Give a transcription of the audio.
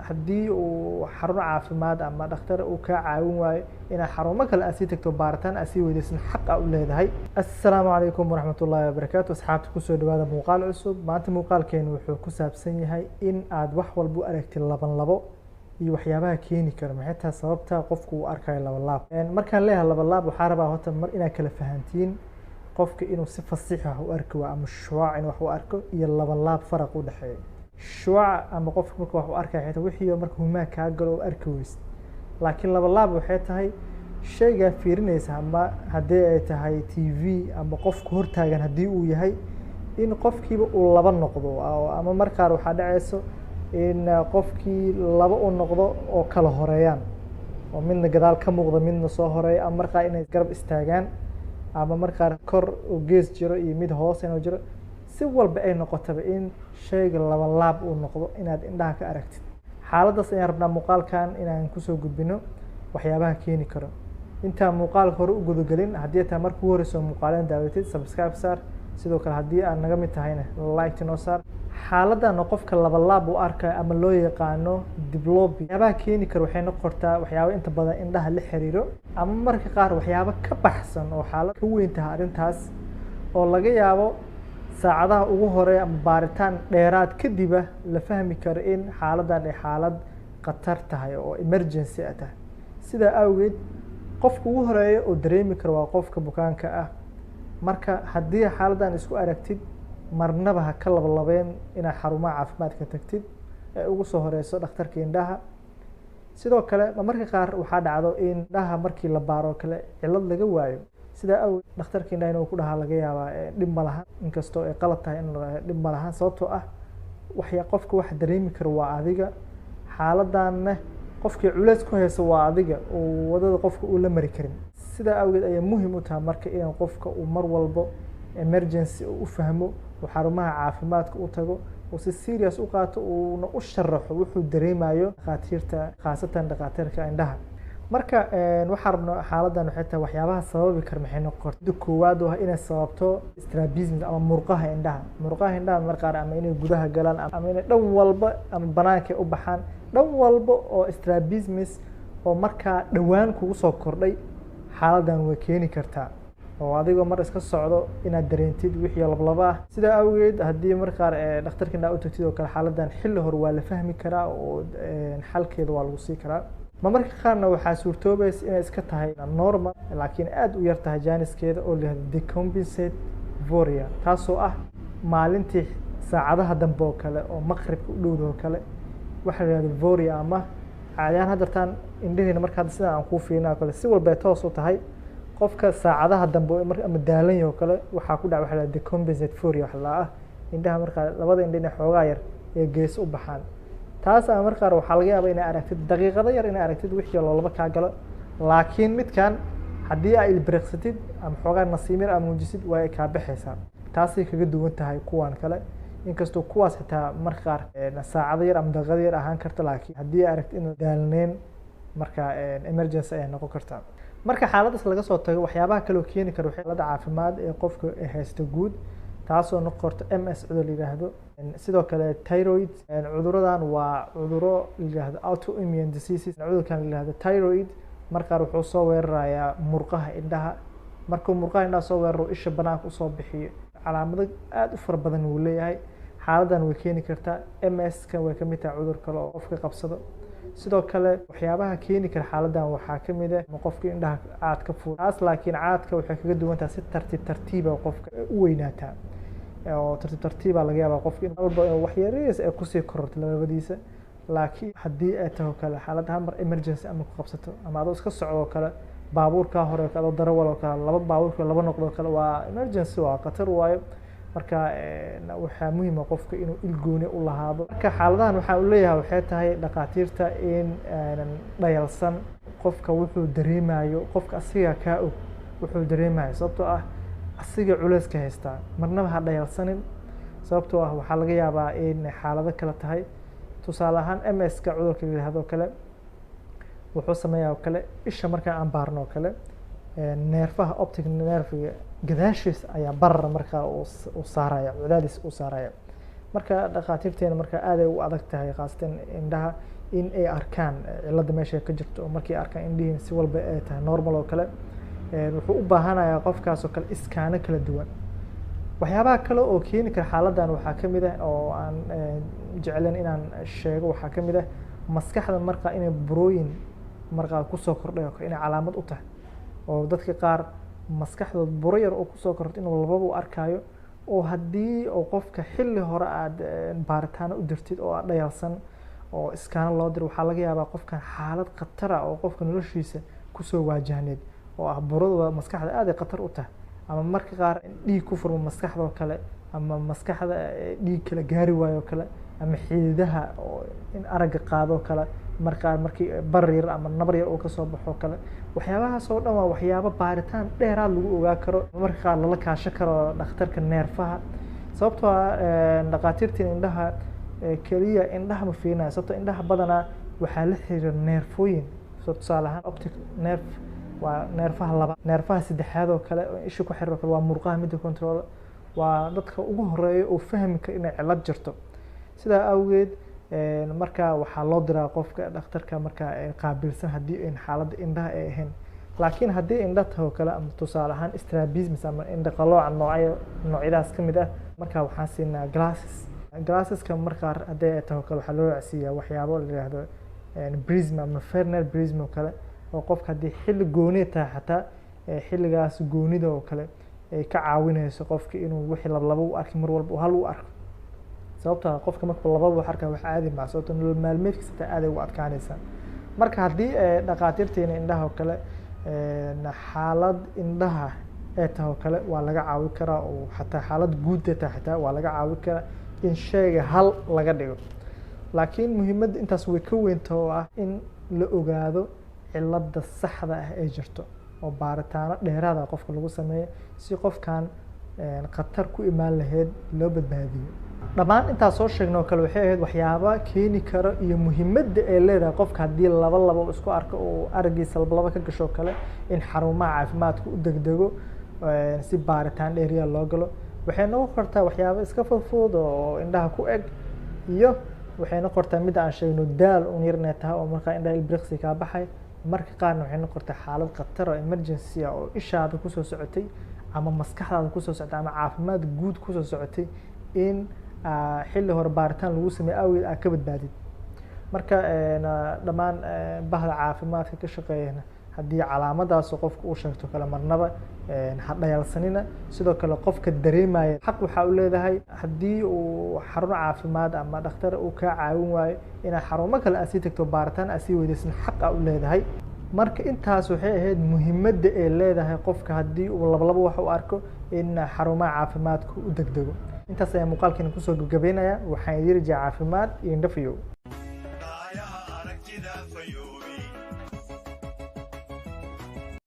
haddii uu xarun caafimaad ama dhakhtar uu kaa caawin waayo inaad xarumo kale aad sii tagto baaritaan aad sii weydaysan xaq aa u leedahay. Assalaamu calaykum waraxmatullaahi wabarakaatu. asxaabta kusoo dhawaada muuqaal cusub. maanta muuqaalkeenu wuxuu ku saabsan yahay in aad wax walba u aragtid labo iyo waxyaabaha keeni kara maxay tahay sababta qofku uu arkayo laba laab. markaan leeyahay laba laab waxaa rabaa horta mar inaad kala fahantiin qofka inuu si fasiix ah u arki waa ama shuwaac in wax u arko iyo laba laab faraq u dhaxeeyo. shuwaac ama qofka marka wax u arkay xitaa wixii marka humaa kaa galo oo arki weysid, laakiin laba laab waxay tahay shaygaa fiirinaysa ama haddii ay tahay TV ama qofku hortaagan haddii uu yahay in qofkiiba uu laba noqdo ama markaar waxaa dhacayso in qofkii laba u noqdo oo kala horeeyaan oo midna gadaal ka muuqda midna soo horeeya ama markaa inay garab istaagaan ama markaa kor uu gees jiro iyo mid hoos inuu jiro, si walba ay noqotaba in shayga laba laab uu noqdo inaad indhaha ka aragtid. xaaladdaas ayaan rabnaa muuqaalkan inaan kusoo gudbino waxyaabaha keeni karo. intaan muuqaalka hore u gudagelin haddii taa marka ugu horeyso muuqaaleen daawatid subscribe saar, sidoo kale haddii aad naga mid tahayna like noo saar. xaaladdan qofka laba laab uu arkayo ama loo yaqaano diplopia, waxyaabaha keeni karo waxay noqon kartaa waxyaabo inta badan indhaha la xiriiro ama marka qaar waxyaabo ka baxsan oo xaalad ka weyn tahay arrintaas oo laga yaabo saacadaha ugu horeeya ama baaritaan dheeraad kadiba la fahmi karo in xaaladdan ay xaalad khatar tahay oo emergency ah tahay. sidaa awgeed qofka ugu horeeya oo dareemi karo waa qofka bukaanka ah. marka haddii xaaladdan isku aragtid marnaba ha ka labalabeen inaad xarumaha caafimaadka tagtid ee ugu soo horeyso dhakhtarka indhaha. sidoo kale marka qaar waxaa dhacdo in indhaha markii la baaro kale cillad laga waayo, sidaa awgeed dhakhtarka indhaha inuu ku dhahaa laga yaabaa dhib ma lahan, inkastoo ay qalad tahay in dhib ma lahan, sababtoo ah qofka wax dareemi karo waa adiga. xaaladdanna qofkii culays ku haysa waa adiga oo wadada qofka uu la mari karin. sidaa awgeed ayaa muhiim u tahay marka in qofka uu mar walbo emergency u fahmo oo xarumaha caafimaadka u tago oo si serious u qaato uuna u sharaxo wuxuu dareemayo dhakhaatiirta, khaasatan dhakhaatiirka indhaha. marka waxaan rabnaa xaaladdan waxay tahay waxyaabaha sababi kara maxay noqon kartaa. midda koowaad oo ah inay sababto strabismus ama murqaha indhaha. murqaha indhaha marka qaar ama inay gudaha galaan ama inay dhan walba ama banaanka u baxaan, dhan walba oo strabismus oo markaa dhowaan kugu soo kordhay xaaladdan way keeni kartaa oo adigoo mar iska socdo inaad dareentid wixii lablaba ah. sidaa awgeed haddii markaar dhakhtarka indhaha u tagtid oo kale xaaladdan xilli hore waa la fahmi karaa oo xalkeeda waa lagu sii karaa. marka qaarna waxaa suurtoobaysa inay iska tahay normal laakiin aad u yar tahay jaaniskeeda oo la yihahdo decompensate voria, taasoo ah maalintii saacadaha dambe oo kale oo maqribka u dhowda oo kale waxaa la yihahdo voria ama caadiyaan haddartaan indhaheena markaa sidaan aan kuu fiirina oo kale si walba toos u tahay qofka saacadaha dambe ama daalan oo kale waxaa ku dhaca waxa la decompensate voria wax la ah indhaha markaa labada indha xoogaa yar ee gees u baxaan. taas ama markaar waxaa laga yaabaa inay aragtid daqiiqado yar inay aragtid wixii laba kaa galo, laakiin midkan haddii ay ilbiriqsatid ama xoogaa nasiimir ama muujisid waa ay kaa baxaysaa. taasay kaga duwan tahay kuwan kale, inkastoo kuwaas xitaa marka qaar saacado yar ama daqiiqado yar ahaan karta, laakiin haddii ay aragtid inuu daalneyn marka emergency ay noqon kartaa. marka xaaladdaas laga soo tago waxyaabaha kaloo keeni kara xaaladda caafimaad ee qofka haysta guud, taasoo noqon karto MS cudur la yidhaahdo. sidoo kale thyroid, cuduradan waa cuduro la yidhaahdo autoimmune diseases. cudurkan la yidhaahdo thyroid markaar wuxuu soo weerarayaa murqaha indhaha. markuu murqaha indhaha soo weeraro isha banaanka usoo bixiyo calaamado aad u fara badan wuu leeyahay. xaaladdan way keeni kartaa. MS-ka way ka mid tahay cudur kale oo qofka qabsado. sidoo kale waxyaabaha keeni kara xaaladdan waxaa ka mid ah qofka indhaha caad ka fuul. taas laakiin caadka waxay kaga duwan tahay si tartiiba qofka u weynaataa oo tartiiba laga yaabaa qofka in walba wax yariis ay kusii kororto labadiisa. laakiin haddii ay tahay kale xaaladda mar emergency ama ku qabsato ama adoo iska socdo kale baabuurka hore adoo darawal oo kale laba baabuurka laba noqdo kale waa emergency, waa khatar waayo. marka waxaa muhiim ah qofka inuu ilgooni u lahaado. marka xaaladahan waxaa u leeyahay waxay tahay dhakhaatiirta in aanan dhayalsan qofka wuxuu dareemayo, qofka asiga kaa og wuxuu dareemayo, sababtoo ah asiga culays ka haystaa. marnaba ha dhayalsanin, sababtoo ah waxaa laga yaabaa in xaalado kale tahay. tusaale ahaan MS-ka cudurka la yidhaahdo kale wuxuu sameeyaa oo kale isha markaa aan baarno oo kale neerfaha optic nerviga gadaashiis ayaa barar markaa uu saaraya, cadaadis uu saaraya. marka dhakhaatiirteena marka aad ay u adag tahay khaasatan indhaha in ay arkaan cilada meesha ka jirto oo markay arkaan indhihiin si walba ay tahay normal oo kale wuxuu u baahanayaa qofkaas oo kale iskaano kala duwan. waxyaabaha kale oo keeni kara xaaladan waxaa ka mid ah oo aan jeclayn inaan sheego waxaa ka mid ah maskaxda markaa inay burooyin markaa kusoo kordhay oo inay calaamad u tahay oo dadka qaar maskaxdooda buro yar oo kusoo kordhay inuu lababa u arkaayo oo haddii oo qofka xilli hore aad baaritaano u dirtid oo aad dhayalsan oo iskaano loo diro waxaa laga yaabaa qofkan xaalad khatar ah oo qofka noloshiisa kusoo waajahneed oo ah burada maskaxda aad ay khatar u tahay ama marka qaar dhiig ku furmo maskaxda oo kale ama maskaxda dhiig kala gaari waayo oo kale ama xididaha oo in aragga qaado oo kale markii bar yar ama nabar yar oo kasoo baxo kale waxyaabahaas oo dhan waa waxyaabo baaritaan dheeraad lagu ogaa karo marka qaar lala kaashan karo dhakhtarka neerfaha sababtoo ah dhaqaatiirtiin indhaha keliya indhaha ma fiirinaya sababtoo indhaha badanaa waxaa la xiriira neerfooyin tusaale ahaan optic nerve waa neerfaha laba neerfaha saddexaad oo kale oo isha ku xiriir oo kale waa murqaha midda control waa dadka ugu horeeya oo fahmi kara inay cilad jirto sidaa awgeed markaa waxaa loo diraa qofka dhakhtarka markaa qaabilsan haddii in xaaladda indhaha ay ahayn laakiin haddii indha tahay oo kale ama tusaale ahaan strabismus ama indha qalooca noocyadaas ka mid ah markaa waxaan siinaa glasseska markaa haddii ay tahay oo kale waxaa loo raacsiiyaa waxyaabo la yidhaahdo prism ama Fresnel prism oo kale oo qofka haddii xilli gooni tahay xataa xilligaas goonida oo kale ay ka caawinayso qofka inuu wixii laba u arki mar walba hal u arko sababtoo ah qofka markuu lababa wax arkaa wax caadi ma sababtoo nolol maalmeedkiisa taa aad ay u adkaanaysaa marka haddii dhaqaatiirteena indhaha oo kale xaalad indhaha ee tahay oo kale waa laga caawin karaa oo xataa xaalad guud ee tahay xataa waa laga caawin karaa in shayga hal laga dhigo laakiin muhiimadda intaas way ka weynta oo ah in la ogaado cilada saxda ah ee jirto oo baaritaano dheeraada qofka lagu sameeyo si qofkan khatar ku imaan lahayd loo badbaadiyo dhammaan intaas soo sheegnay oo kale waxay ahayd waxyaaba keeni karo iyo muhiimadda ay leedahay qofka haddii laba isku arko oo araggiisa laba ka gasho kale in xarumaha caafimaadka u degdego si baaritaan dheeriya loo galo waxay noqon kartaa waxyaabo iska fudud oo indhaha ku eg iyo waxay noqon kartaa mid aan sheegno daal un yarna tahay oo markaa indhaha ilbiriqsi ka baxay marka qaarna waxay noqon kartaa xaalad khatar oo emergency ah oo ishaada kusoo socotay ama maskaxdaada kusoo socotay ama caafimaad guud kusoo socotay in xilli hore baaritaan lagu sameeyo awgeed aad ka badbaadid marka dhammaan bahda caafimaadka ka shaqeeyana haddii calaamadaas qofka uu sheegto kale marnaba ha dhayalsanina sidoo kale qofka dareemaya xaq waxaa u leedahay haddii uu xarun caafimaad ama dhakhtar uu kaa caawin waayo inaad xarumo kale aad sii tagto baaritaan aad sii weydaysan xaq aa u leedahay marka intaas waxay ahayd muhiimadda ay leedahay qofka haddii uu laba wax u arko in xarumaha caafimaadka u degdego intaas ayaa muuqaalkeena kusoo gabagabeynaya waxaan idin rajaa caafimaad iyo indho fiyow